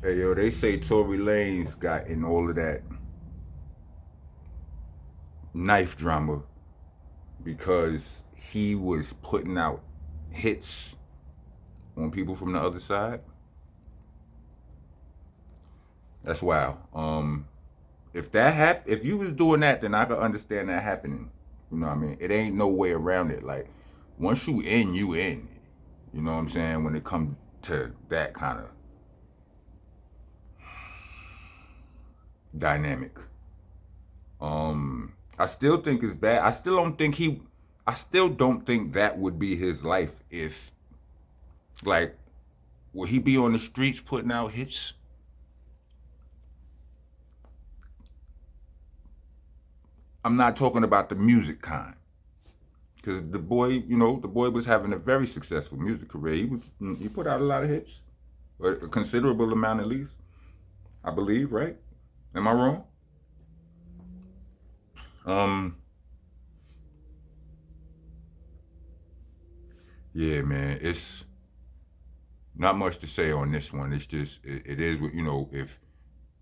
Hey, yo, they say Tory Lanez got in all of that knife drama because he was putting out hits on people from the other side. That's wild. If you was doing that, then I could understand that happening. You know what I mean? It ain't no way around it. Like once you in, you in. You know what I'm saying? When it comes to that kind of dynamic. I still think it's bad. I still don't think that would be his life if like would he be on the streets putting out hits? I'm not talking about the music kind. Because the boy was having a very successful music career. He put out a lot of hits, but a considerable amount at least, I believe, right? Am I wrong? Um, yeah, man, it's not much to say on this one. It's just it is what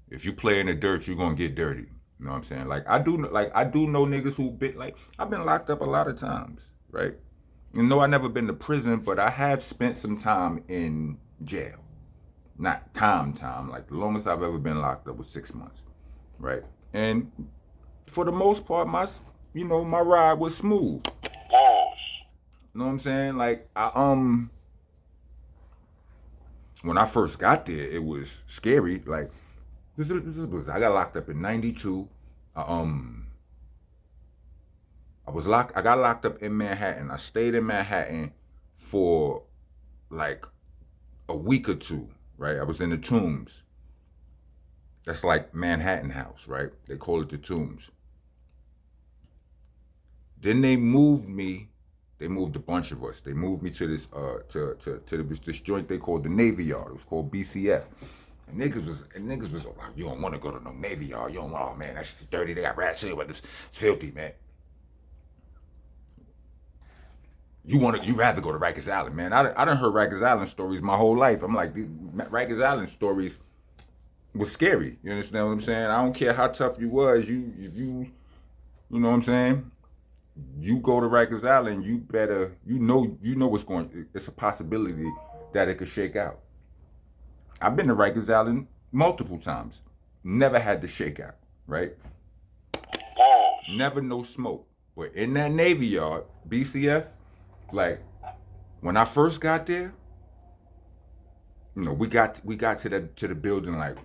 if you play in the dirt, you're gonna get dirty. You know what I'm saying? I do know niggas who been like I've been locked up a lot of times, right? You know, I never been to prison, but I have spent some time in jail. Not time. Like the longest I've ever been locked up was 6 months, right? And for the most part, my ride was smooth. You know what I'm saying? Like when I first got there, it was scary. Like I got locked up in '92. I, um, I got locked up in Manhattan. I stayed in Manhattan for like a week or two. Right, I was in the Tombs. That's like Manhattan House, right? They call it the Tombs. Then they moved me. They moved a bunch of us. They moved me to this joint they called the Navy Yard. It was called BCF. And niggas was like, you don't want to go to no Navy Yard. You don't want. Oh man, that's dirty. They got rats here, but it's filthy, man. You rather go to Rikers Island, man. I done heard Rikers Island stories my whole life. I'm like these Rikers Island stories was scary. You understand what I'm saying? I don't care how tough you was. You know what I'm saying. You go to Rikers Island, you better you know what's going. It's a possibility that it could shake out. I've been to Rikers Island multiple times, never had the shakeout, right? Never no smoke. But in that Navy Yard, BCF, like when I first got there, we got to the building like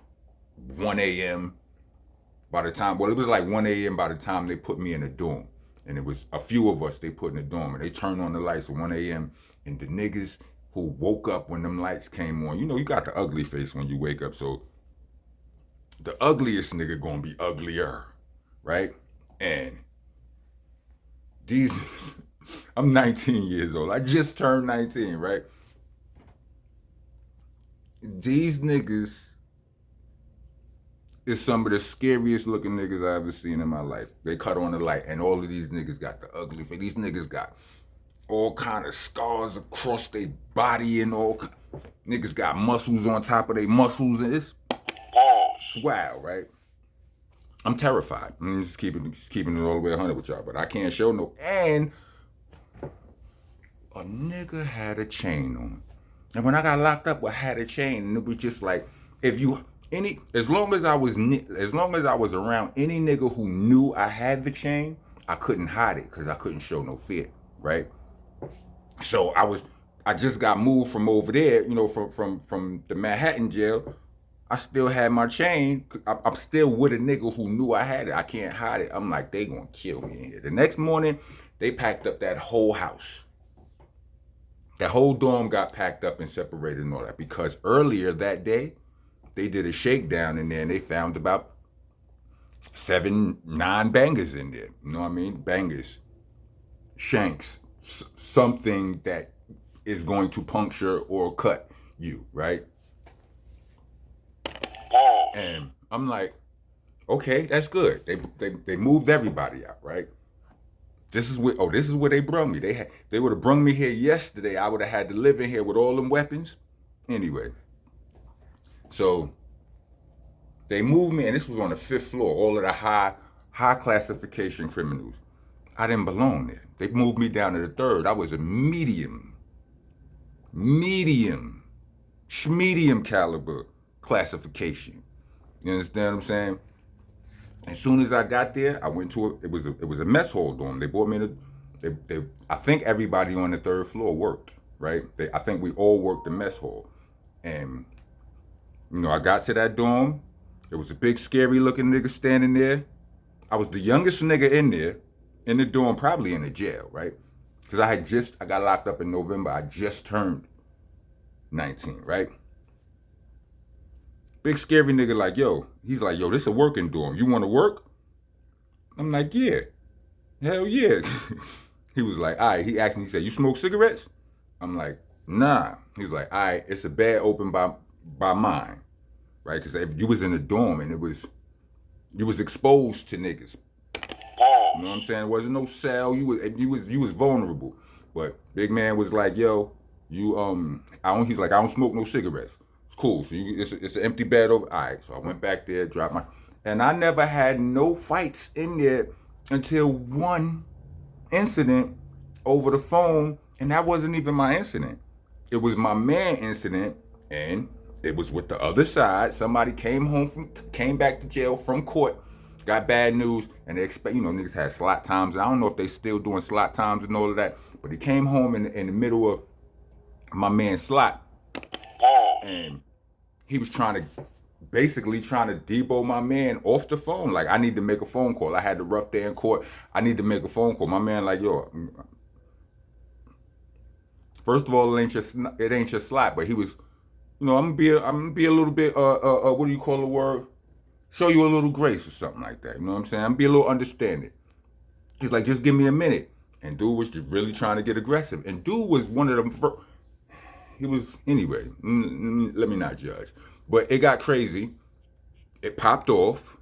1 a.m. By the time, well, it was like 1 a.m. by the time they put me in the dorm. And it was a few of us they put in the dorm. And they turned on the lights at 1 a.m. And the niggas who woke up when them lights came on, you got the ugly face when you wake up. So the ugliest nigga gonna be uglier, right? And these, I'm 19 years old. I just turned 19, right? These niggas is some of the scariest looking niggas I ever seen in my life. They cut on the light, and all of these niggas got the ugly face. These niggas got all kind of scars across their body and all. Niggas got muscles on top of their muscles, and it's wild, right? I'm terrified. I'm just keeping it all the way 100 with y'all, but I can't show no. And a nigga had a chain on. And when I got locked up, I had a chain, and it was just like if you as long as I was around any nigga who knew I had the chain, I couldn't hide it because I couldn't show no fear, right? So I just got moved from over there, from the Manhattan jail. I still had my chain. I'm still with a nigga who knew I had it. I can't hide it. I'm like, they gonna kill me in here. The next morning, they packed up that whole house. That whole dorm got packed up and separated and all that because earlier that day, they did a shakedown in there and they found about 7, 9 bangers in there. You know what I mean? Bangers, shanks, something that is going to puncture or cut you, right? And I'm like, okay, that's good. They moved everybody out, right? This is where they brought me. They would have brung me here yesterday. I would have had to live in here with all them weapons. Anyway, so They moved me, and this was on the 5th floor. All of the high classification criminals. I didn't belong there. They moved me down to the 3rd. I was a medium caliber classification. You understand what I'm saying? As soon as I got there, I went to it was a mess hall dorm. They brought me to I think everybody on the 3rd floor worked, right? I think we all worked the mess hall. And I got to that dorm. There was a big scary looking nigga standing there. I was the youngest nigga in there, in the dorm, probably in the jail, right? Because I got locked up in November. I just turned 19, right? Big scary nigga like, he's like, this a working dorm. You want to work? I'm like, yeah. Hell yeah. He was like, all right. He asked me, he said, you smoke cigarettes? I'm like, nah. He's like, all right, it's a bed open by mine, right? Because if you was in a dorm and you was exposed to niggas. You know what I'm saying? There wasn't no cell. You was vulnerable. But big man was like, he's like, I don't smoke no cigarettes. It's cool. So it's an empty bed over. All right. So I went back there, dropped and I never had no fights in there until one incident over the phone, and that wasn't even my incident. It was my man incident, and it was with the other side. Somebody came back to jail from court, got bad news, and they expect, niggas had slot times. I don't know if they still doing slot times and all of that, but he came home in the middle of my man's slot, and he was basically trying to debo my man off the phone. Like, I need to make a phone call. I had the rough day in court. I need to make a phone call. My man like, first of all, it ain't your slot, but he was, I'm gonna be a little bit, what do you call the word? Show you a little grace or something like that. You know what I'm saying? I'm gonna be a little understanding. He's like, just give me a minute. And dude was just really trying to get aggressive. And dude was one of them. Anyway, let me not judge. But it got crazy. It popped off.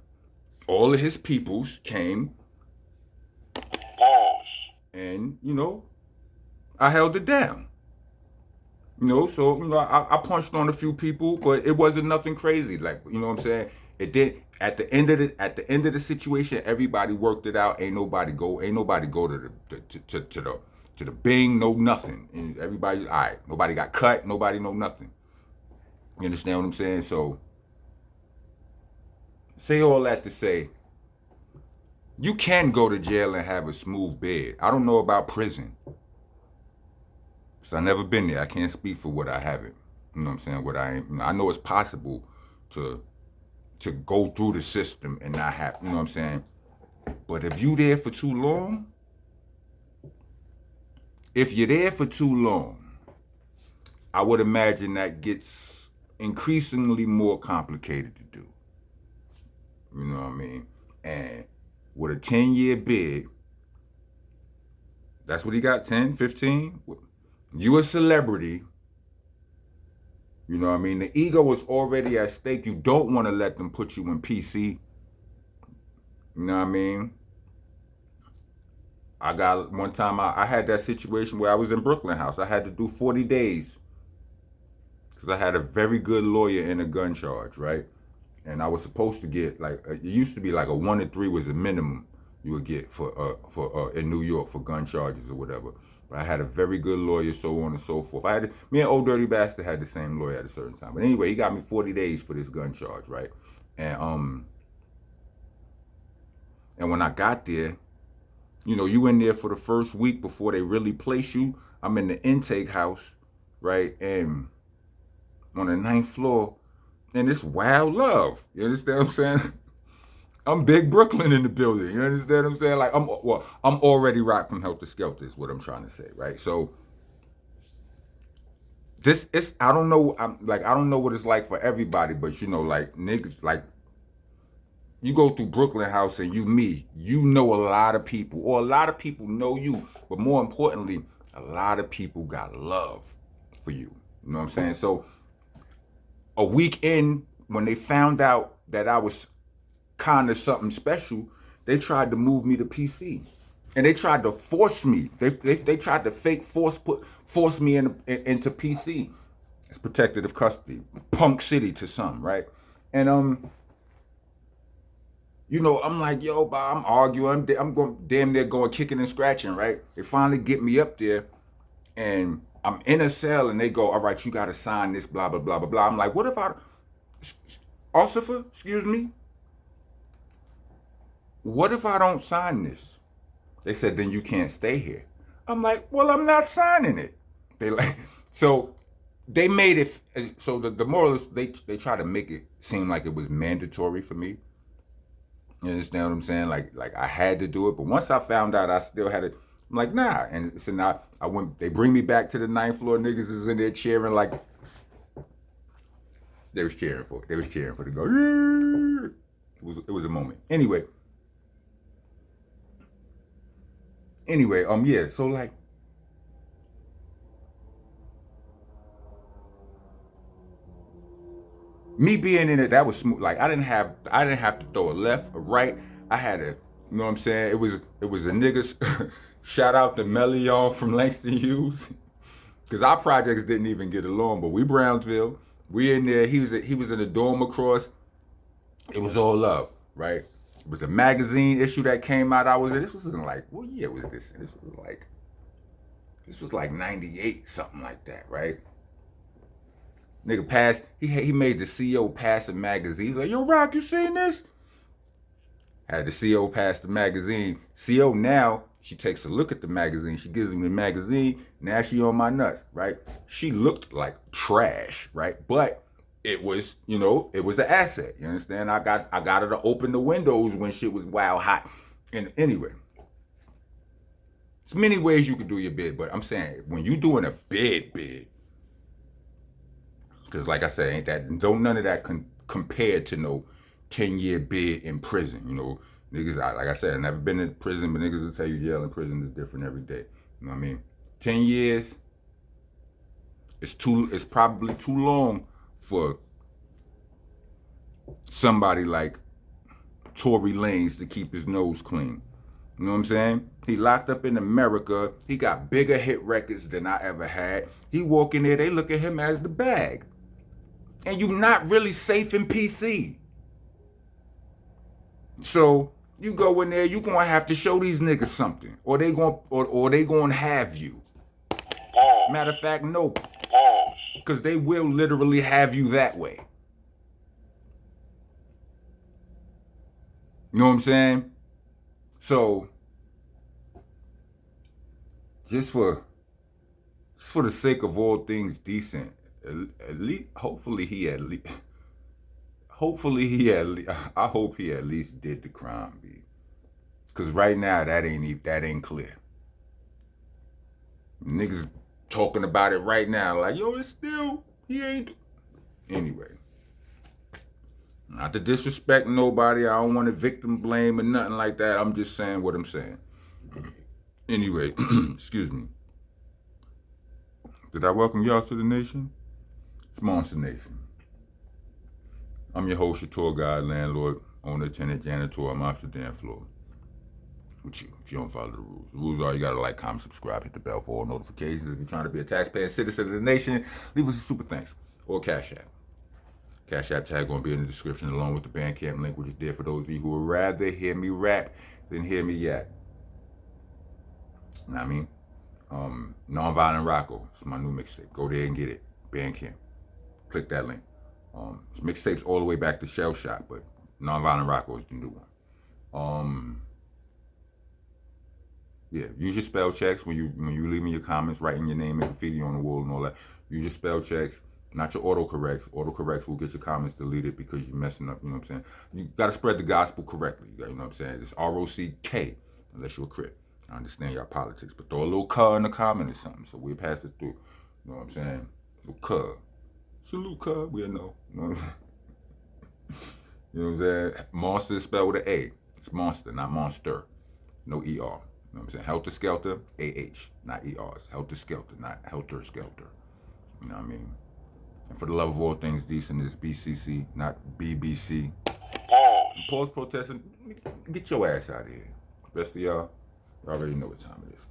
All of his peoples came. And, I held it down. So, I punched on a few people, but it wasn't nothing crazy. Like, you know what I'm saying? It did. At the end of the situation, everybody worked it out. Ain't nobody go to the Bing, no nothing. And everybody, all right. Nobody got cut. Nobody know nothing. You understand what I'm saying? So, say all that to say, you can go to jail and have a smooth bed. I don't know about prison. Because I've never been there. I can't speak for what I haven't. You know what I'm saying? What I ain't. I know it's possible to go through the system and not have, you know what I'm saying? But if you're there for too long, I would imagine that gets increasingly more complicated to do. You know what I mean? And with a 10-year bid, that's what he got, 10, 15? You a celebrity. You know what I mean? The ego is already at stake. You don't want to let them put you in PC. You know what I mean? One time I had that situation where I was in Brooklyn House. I had to do 40 days. Because I had a very good lawyer in a gun charge, right? And I was supposed to get, like, it used to be like a 1 to 3 was the minimum you would get for in New York for gun charges or whatever. But I had a very good lawyer, so on and so forth. Me and Old Dirty Bastard had the same lawyer at a certain time. But anyway, he got me 40 days for this gun charge, right? And when I got there, you in there for the first week before they really place you. I'm in the intake house, right? And on the 9th floor, and it's wild love. You understand what I'm saying? I'm big Brooklyn in the building. You understand what I'm saying? Like, I'm already rock from Helter Skelter is what I'm trying to say, right? So I don't know. I don't know what it's like for everybody, but like niggas, like, you go through Brooklyn House and you know a lot of people, or a lot of people know you, but more importantly, a lot of people got love for you. You know what I'm saying? So a week in, when they found out that I was kind of something special, they tried to move me to PC, and they tried to force me. They tried to fake force me into PC. It's protective custody, punk city to some, right? And You know, I'm like, yo, Bob, I'm arguing. I'm going damn near going kicking and scratching, right? They finally get me up there, and I'm in a cell, and they go, all right, you got to sign this, blah, blah, blah, blah, blah. I'm like, what if Ossifer, excuse me, what if I don't sign this? They said, then you can't stay here. I'm like, well, I'm not signing it. They like, so they made it, so the moral is they try to make it seem like it was mandatory for me. You understand what I'm saying? Like I had to do it, but once I found out I still had it, I'm like, nah. And so now I went, they bring me back to the 9th floor, niggas is in there cheering like, they was cheering for the go. It was a moment. Anyway, yeah, so like, me being in it, that was smooth. Like I didn't have to throw a left, a right. I had a, you know what I'm saying? It was a niggas. Shout out to Melion from Langston Hughes, because our projects didn't even get along. But we Brownsville, we in there. He was in the dorm across. It was all love, right? It was a magazine issue that came out. I was in. This was in like, what year was this? This was like 98, something like that, right? Nigga passed. He made the CO pass the magazine. He's like, yo, Rock, you seen this? Had the CO pass the magazine. CO now, she takes a look at the magazine. She gives me the magazine. Now she on my nuts, right? She looked like trash, right? But it was, you know, it was an asset. You understand? I got her to open the windows when shit was wild hot. And anyway, there's many ways you can do your bid, but I'm saying when you doing a bid, because like I said, ain't that, don't none of that compared to no 10-year bid in prison. You know, niggas, like I said, I've never been in prison, but niggas will tell you jail and prison is different every day. You know what I mean? 10 years, it's probably too long for somebody like Tory Lanez to keep his nose clean. You know what I'm saying? He locked up in America. He got bigger hit records than I ever had. He walk in there, they look at him as the bag. And you're not really safe in PC. So you go in there, you're gonna have to show these niggas something, or they gonna have you. Matter of fact, no, because they will literally have you that way. You know what I'm saying? So just for the sake of all things decent, at least, I hope he at least did the crime, B. Cause right now that ain't clear. Niggas talking about it right now, like, yo, it's still, he ain't. Anyway, not to disrespect nobody. I don't want to victim blame or nothing like that. I'm just saying what I'm saying. Anyway, excuse me. Did I welcome y'all to the nation? It's Monster Nation. I'm your host, your tour guide, landlord, owner, tenant, janitor. I'm off the damn floor with you if you don't follow the rules. The rules are you gotta like, comment, subscribe, hit the bell for all notifications. If you're trying to be a taxpaying citizen of the nation, leave us a super thanks or Cash App. Cash App tag gonna be in the description along with the Bandcamp link, which is there for those of you who would rather hear me rap than hear me yap. You know what I mean? Nonviolent Rocco. It's my new mixtape. Go there and get it. Bandcamp. Click that link. Mixtapes all the way back to Shell Shock, but Nonviolent Rocco is the new one. Yeah, use your spell checks when you leave me your comments, writing your name and graffiti on the wall and all that. Use your spell checks, not your autocorrects. Autocorrects will get your comments deleted because you're messing up. You know what I'm saying? You gotta spread the gospel correctly. You know what I'm saying? It's ROCK unless you're a Crip. I understand y'all politics, but throw a little cuh in the comment or something so we'll pass it through. You know what I'm saying? Little cuh. Salute cuh, we'll know. You know what I'm saying? You know what I'm saying? Monster is spelled with an A. It's monster, not monster. No ER. You know what I'm saying? Helter Skelter, AH, not ERs. Helter Skelter, not Helter Skelter. You know what I mean? And for the love of all things decent, it's BCC, not BBC. Pause protesting. Get your ass out of here. Rest of y'all already know what time it is.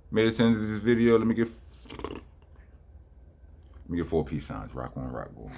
Made it to the end of this video. Let me get 4 peace signs. Rock on, rock, boy.